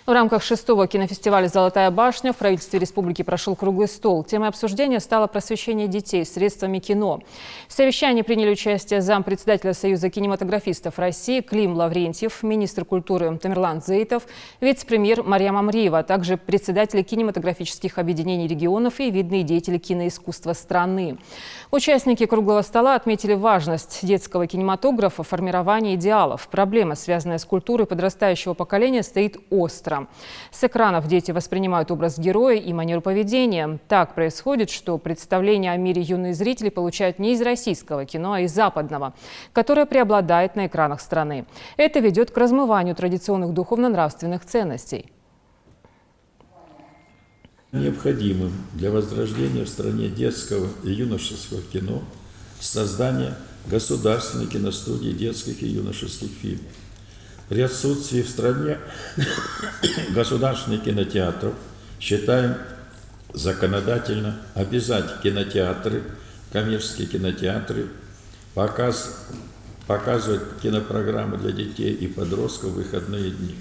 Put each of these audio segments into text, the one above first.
В рамках 6-го кинофестиваля «Золотая башня» в правительстве республики прошел круглый стол. Темой обсуждения стало просвещение детей средствами кино. В совещании приняли участие зампредседателя Союза кинематографистов России Клим Лаврентьев, министр культуры Тамерлан Зейтов, вице-премьер Марьям Амриева, а также председатели кинематографических объединений регионов и видные деятели киноискусства страны. Участники круглого стола отметили важность детского кинематографа в формировании идеалов. Проблема, связанная с культурой подрастающего поколения, стоит остро. С экранов дети воспринимают образ героя и манеру поведения. Так происходит, что представление о мире юные зрители получают не из российского кино, а из западного, которое преобладает на экранах страны. Это ведет к размыванию традиционных духовно-нравственных ценностей. Необходимым для возрождения в стране детского и юношеского кино создание государственной киностудии детских и юношеских фильмов. При отсутствии в стране государственных кинотеатров считаем законодательно обязать кинотеатры, коммерческие кинотеатры показывать кинопрограммы для детей и подростков в выходные дни.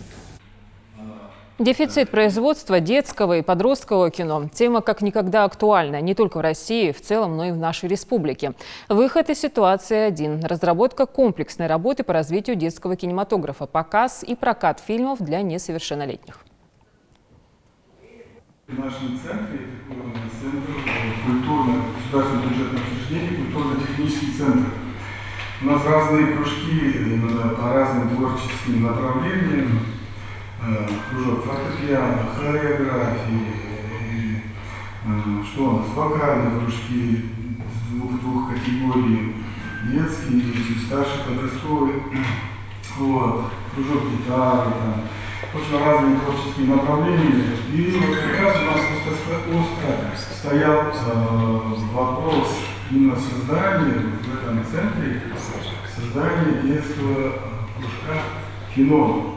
Дефицит производства детского и подросткового кино – тема как никогда актуальна не только в России, в целом, но и в нашей республике. Выход из ситуации один – разработка комплексной работы по развитию детского кинематографа, показ и прокат фильмов для несовершеннолетних. В нашем центре центр государственных бюджетных учреждений, культурно-технический центр. У нас разные кружки по разным творческим направлениям. Кружок фортепиано, хореографии, что у нас, вокальные кружки двух категорий, детские, старший подростковый, вот, кружок гитары, очень разные творческие направления. И вот как раз у нас остро стоял вопрос именно создания в этом центре, создания детского кружка кино.